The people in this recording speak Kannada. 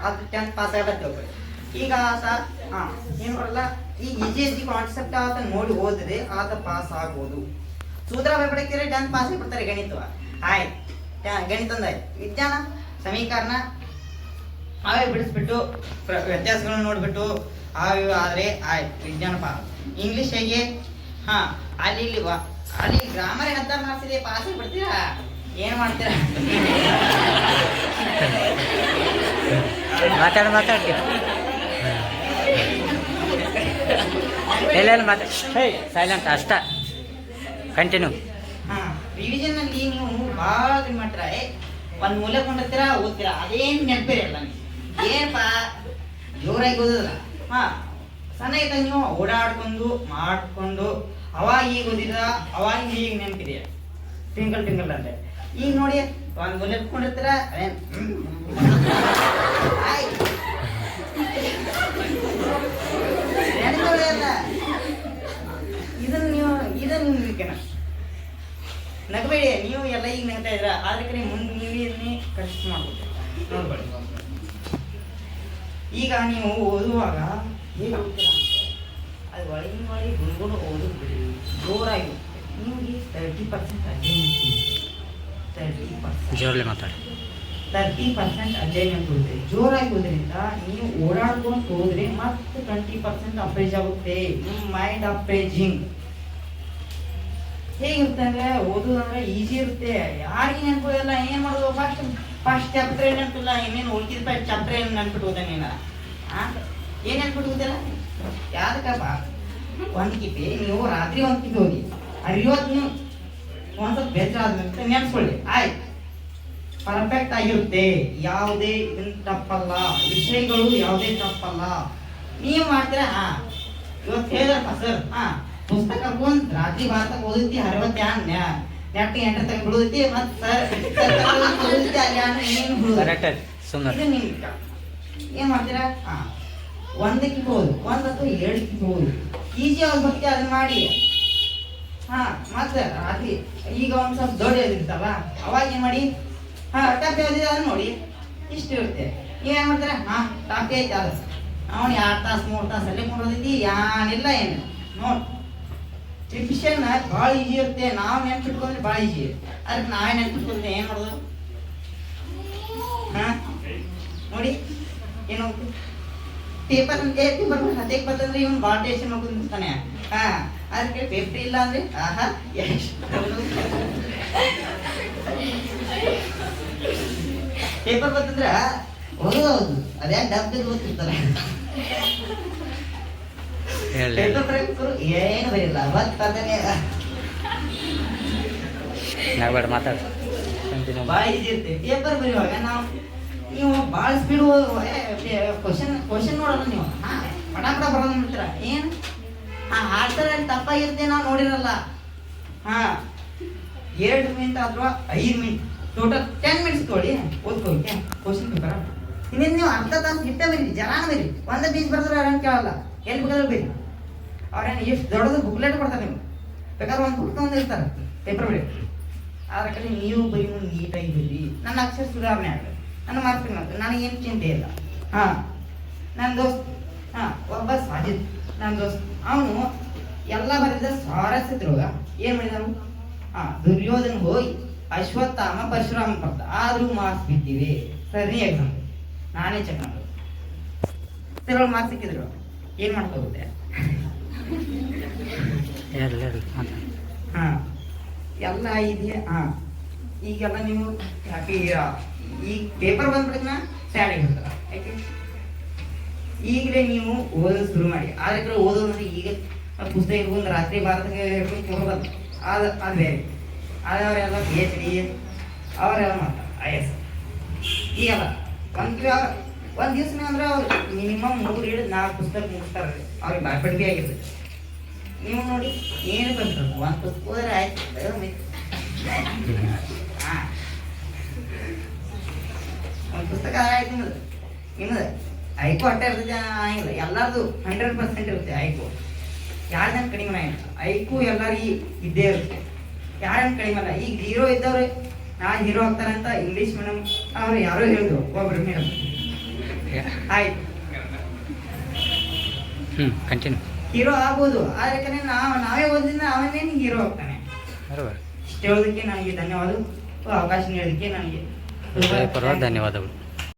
ಅದು 10th ಪಾಸ್ ಆಗಲ್ಲ ತಿಳ್ಕೊಳ್ಳಿ. ಈಗ ಆತ ಏನು ಬರಲ್ಲ, ಈಗ ಈಜಿ ಕಾನ್ಸೆಪ್ಟ್ ಆತ ನೋಡಿ ಓದಿದ್ರೆ ಆತ ಪಾಸ್ ಆಗ್ಬೋದು. ಸೂತ್ರ ಭಯಪಡಕ್ಕಿದ್ರೆ 10th ಪಾಸ್ ಆಗಿಬಿಡ್ತಾರೆ ಗಣಿತ. ಆಯ್ತು, ಗಣಿತ ಅಂದಾಯ್ತು. ವಿಜ್ಞಾನ ಸಮೀಕರಣ ಅವೇ ಬಿಡಿಸ್ಬಿಟ್ಟು ವ್ಯತ್ಯಾಸಗಳನ್ನ ನೋಡ್ಬಿಟ್ಟು ಆದರೆ ಆಯ್ತು ವಿಜ್ಞಾನ ಪಾಸ್. ಇಂಗ್ಲೀಷ್ ಹೇಗೆ ಅಲ್ಲಿ ಗ್ರಾಮರ್ 10 ಮಾರ್ಕ್ಸ್ ಇದೆ, ಪಾಸ್ ಆಗಿಬಿಡ್ತೀರಾ? ಏನ್ ಮಾಡ್ತೀರಾ? ಮಾತಾಡ್ತೀವಿ ಎಲ್ಲೆಲ್ಲ ಸೈಲೆಂಟ್ ಅಷ್ಟ ಕಂಟಿನ್ಯೂ. ರಿವಿಷನ್ ಅಲ್ಲಿ ನೀವು ಭಾಳ ಮಾಡ್ತೀರ, ಒಂದ್ ಮೂಲೆ ಕೊಂಡಿರ್ತೀರಾ ಓದ್ತೀರಾ, ಅದೇನು ನೆನಪಿರಲ್ಲ. ಏನಪ್ಪಾ ಜೋರಾಗಿ ಓದೋದಿಲ್ಲ. ಸಣ್ಣ ಇದ್ದಾಗ ನೀವು ಓಡಾಡ್ಕೊಂಡು ಮಾಡ್ಕೊಂಡು ಅವಾಗ ಈಗ ಓದಿದ್ರ ಅವಾಗ ಈಗ ನೆನಪಿದೆಯಾ ಟ್ವಿಂಕಲ್ ಟ್ವಿಂಕಲ್ ಅಂತ. ಈಗ ನೋಡಿ ಒಂದ್ ಮೂಲೆ ಕೊಂಡಿರ್ತೀರ, ಇದನ್ನು ನಗಬೇಡಿ. ನೀವು ಎಲ್ಲ ಈಗ ನಗ್ತಾ ಇದ್ರ, ಆದ್ರೆ ಕಡೆ ಮುಂದೆ ನೀವೇ ಕಷ್ಟ ಮಾಡ್ಬೋದು. ನೋಡ್ಬೇಡಿ. ಈಗ ನೀವು ಓದುವಾಗ ಹೇಗೆ ಓದ್ತೀರಾ ಅದು ಒಳಗೆ ಗುಂಗುಡು ಓದಿದ್ರಿ ಜೋರಾಗಿ ನಿಮಗೆ 30% ಅಡ್ಜೈನ್ಮೆಂಟ್ ಕೊಡುತ್ತೆ. ಜೋರಾಗಿ ಓದ್ರಿಂದ ನೀವು ಓಡಾಡ್ಕೊಂಡು ಹೋದ್ರೆ ಮತ್ತೆ 20% ಅಪ್ರೇಜ್ ಆಗುತ್ತೆ. ನಿಮ್ಮ ಮೈಂಡ್ ಅಪ್ರೇಜಿಂಗ್ ಹೇಗಿರುತ್ತೆ ಅಂದ್ರೆ ಓದೋದಂದ್ರೆ ಈಸಿ ಇರುತ್ತೆ. ಯಾರಿಗೆ ನೆನ್ಕೊಳ್ಳಲ್ಲ, ಏನ್ ಮಾಡೋದು, ಫಸ್ಟ್ ಚಾಪ್ಟರ್ ಏನ್ ನೆನಪಿಲ್ಲ, ಇನ್ನೇನು ಉಳ್ಕಿದ ಚಾಪ್ಟರ್ ಏನ್ ನೆನ್ಪಿಟ್ಟು ಹೋದಾನೇನ ಏನ್ ನೆನ್ಪಿಟ್ಟು ಹೋದಿಲ್ಲ. ಯಾವ್ದಕ್ಕಪ್ಪ ಒಂದ್ ಕಿಪಿ ನೀವು ರಾತ್ರಿ ಒಂದ್ ಕಿಪಿ ಹೋಗಿ ಇವತ್ತು ನೀವು ಒಂದ್ ಸ್ವಲ್ಪ ಬೇಸರ ಆದ್ಮೇಲೆ ನೆನ್ಸ್ಕೊಳ್ಳಿ, ಆಯ್ತು ಪರ್ಫೆಕ್ಟ್ ಆಗಿರುತ್ತೆ. ಯಾವುದೇ ತಪ್ಪಲ್ಲ, ವಿಷಯಗಳು ಯಾವುದೇ ತಪ್ಪಲ್ಲ. ನೀವು ಮಾಡ್ತೀರಾ ಇವತ್ತು ಹೇಳಿದ್ರಪ್ಪ ಸರ್ ಪುಸ್ತಕ ರಾತ್ರಿ ಭಾರತ ಓದೈತಿ 60 ನೆಟ್ ಎಂಟರ್ ತಗ ಬಿಡುದೈತಿ ಮತ್ತೆ ಏನ್ ಮಾಡ್ತೀರಾ ಒಂದಕ್ಕೆ ಹೋಗುದು, ಒಂದ್ ಅಥವಾ 2 ಹೋಗುದು. ಈಜಿ ಆಗಿ ಭಕ್ತಿ ಅದನ್ನ ಮಾಡಿ ಮತ್ತೆ ರಾತ್ರಿ ಈಗ ಒಂದ್ ಸ್ವಲ್ಪ ದೊಡ್ಡ ಇರ್ತಾವ ಅವಾಗ ಏನ್ ಮಾಡಿ ಟಾಪಿ ಓದಿದ ಅದನ್ನ ನೋಡಿ ಇಷ್ಟು ಇರುತ್ತೆ. ನೀವೇನ್ ಮಾಡ್ತೀರಾ ಟಾಪಿ ಐತಿ ಅದು ಅವನು 2 ತಾಸು 3 ತಾಸು ಅಲ್ಲೇ ಕೊಡೋದೈತಿ, ಏನಿಲ್ಲ ಏನು ನೋಡ್. ರಿವಿಷನ್ ಭಾಳ ಈಜಿ ಇರುತ್ತೆ. ನಾವು ನೆನ್ಪಿಟ್ಕೊಂಡ್ರೆ ಭಾಳ ಈಜಿ. ಅದಕ್ಕೆ ನಾವೇ ನೆನ್ಪಿಟ್ಕೊಂಡ್ರೆ ಏನ್ ಮಾಡೋದು ನೋಡಿ ಏನು ಪೇಪರ್ ಹತ್ತಕ್ಕೆ ಬರ್ತಂದ್ರೆ ಇವನು ಭಾಳ ಟೇಷನ್ ಹೋಗ್ತಾನೆ. ಅದಕ್ಕೆ ಪೇಪರ್ ಇಲ್ಲ ಅಂದ್ರೆ ಪೇಪರ್ ಬರ್ತಂದ್ರ ಓದೋದು ಅದೇ ಡಬ್ಬ ಓದ್ತಿರ್ತಾರೆ. ಏನು ಬರಿಲ್ಲ ಭಾಳ ಈಜಿ ಇರುತ್ತೆ. ಪೇಪರ್ ಬರೆಯುವಾಗ ನೀವು ಭಾಳ ಸ್ಪೀಡ್ ಕ್ವಶನ್ ನೋಡಲ್ಲ. ನೀವು ಪಟಾಪಟ ಬರೋದು ಮಾಡ್ತೀರ. ಏನು ಆನ್ಸರ್ ಅಲ್ಲಿ ತಪ್ಪಾಗಿರುತ್ತೆ, ನಾವು ನೋಡಿರಲ್ಲ. 2 ಮಿನಿಟ್ ಅಥವಾ 5 ಮಿನಿಟ್ ಟೋಟಲ್ 10 ಮಿನಿಟ್ಸ್ ತೊಗೊಳ್ಳಿ ಓದ್ಕೋಕೆ ಕ್ವಶನ್ ಪೇಪರ್. ಇನ್ನೇನು ನೀವು ಅರ್ಧ ತಾಸು ಇಟ್ಟ ಬರೀ, ಜರಾನ ಬರೀ. ಒಂದೇ ಪೀಸ್ ಬರ್ತಾರೆ ಅವ್ರೇನು ಕೇಳಲ್ಲ, ಎಲ್ಲಿ ಬೇಕಾದ್ರೂ ಬರೀ. ಅವ್ರೇನು ಎಷ್ಟು ದೊಡ್ಡದು ಬುಕ್ಲೆಟ್ ಕೊಡ್ತಾರೆ, ನೀವು ಬೇಕಾದ್ರೆ ಒಂದು ಬುಕ್ ತೊಗೊಂಡಿರ್ತಾರೆ ಪೇಪರ್ ಬರೀ. ಆದ ಕಡೆ ನೀವು ಬರೀ ನೀಟಾಗಿ ಬರೀ. ನನ್ನ ಅಕ್ಷರ ಸುಧಾರಣೆ ಆಗಲಿ, ನನ್ನ ಮಾರ್ಕ್ಸ್ ಮಾಡ್ತಾರೆ, ನನಗೇನು ಚಿಂತೆ ಇಲ್ಲ. ನನ್ನ ದೋಸ್ತ್ ಒಬ್ಬ ಸಾಜಿದ್ ನನ್ನ ದೋಸ್ತ್, ಅವನು ಎಲ್ಲ ಬರೆದ ಸ್ವಾರಸ್ಯದ್ರೊಳಗ ಏನು ಮಾಡಿದನು ದುರ್ಯೋಧನ ಹೋಗಿ ಅಶ್ವತ್ಥಾಮ ಪರಶುರಾಮ ಬರ್ತ ಆದ್ರೂ ಮಾರ್ಕ್ಸ್ ಬಿಟ್ಟಿವೆ. ಸರಿ ಎಕ್ಸಾಮ್ ನಾನೇ ಚೆಕ್ ಮಾಡೋದು. ತಿರುಳು ಮಾರ್ಕ್ಸ್ ಸಿಕ್ಕಿದ್ರು ಏನು ಮಾಡ್ಕೋಗುತ್ತೆ. ಎಲ್ಲ ಇದೆಯಾ ಈಗೆಲ್ಲ ನೀವು ಹ್ಯಾಪಿ. ಈಗ ಪೇಪರ್ ಬಂದ್ಬಿಡೋದನ್ನ ಸ್ಯಾಡ್ ಆಗಿರ್ತಾರ. ಯಾಕೆ ಈಗಲೇ ನೀವು ಓದೋದು ಶುರು ಮಾಡಿ. ಆದ್ರೆ ಓದೋದಂದ್ರೆ ಈಗ ಪುಸ್ತಕ ಇಟ್ಕೊಂಡು ರಾತ್ರಿ ಭಾರತಕ್ಕೆ ಹಿಡ್ಕೊಂಡು ಅದು ಬೇರೆ. ಅವರೆಲ್ಲ PhD ಅವರೆಲ್ಲ ಮಾಡ್ತಾರೆ IAS. ಈಗಲ್ಲ ಒಂದು ದಿವಸ ಅಂದ್ರೆ ಅವ್ರು ಮಿನಿಮಮ್ 3-4 ಪುಸ್ತಕ ಮುಗಿಸ್ತಾರೆ. ಅವ್ರಿಗೆ ಬಾಯ್ಪಡ್ಬಿ ಆಗಿರ್ತದೆ. ನೀವು ನೋಡಿ ಏನು ಬಂತು ಒಂದು ಪುಸ್ತಕ ಹೋದ್ರೆ ಆಯ್ತು. ಒಂದು ಪುಸ್ತಕ ಆಯ್ತು ನಿಮ್ಮದು ಐಕು ಅಟ್ಟ ಇರ್ತದೆ ಆಗಿಲ್ಲ. ಎಲ್ಲರದು 100% ಇರುತ್ತೆ ಐಕು. ಯಾರ್ದನ್ ಕಡಿಮೆ ಆಗಿಲ್ಲ. ಐಕು ಎಲ್ಲರಿಗೂ ಇದ್ದೇ ಇರುತ್ತೆ, ಯಾರೇನು ಕಡಿಮೆ ಅಲ್ಲ. ಈಗ ಹೀರೋ ಇದ್ದವ್ರು ನಾಳೆ ಹೀರೋ ಆಗ್ತಾರೆ ಅಂತ ಇಂಗ್ಲೀಷ್ ಮೀಡಿಯಂ ಅವ್ರು ಯಾರೋ ಹೇಳಿದ್ರು ಒಬ್ರು ಮೇಡಮ್. ಆಯ್ತು. ಕಂಟಿನ್ಯೂ. ಹೀರೋ ಆಗ್ಬೋದು, ಆದರೆ ಯಾಕಂದ್ರೆ ನಾವೇ ಓದಿದ್ರೆ ಅವನೇನು ಹೀರೋ ಆಗ್ತಾನೆ. ಬರೋಬರ್. ಇಷ್ಟು ಹೇಳೋದಕ್ಕೆ ನನಗೆ ಧನ್ಯವಾದ, ಅವಕಾಶ ನೀಡೋದಕ್ಕೆ ನನಗೆ ಪರವಾಗಿ ಧನ್ಯವಾದಗಳು.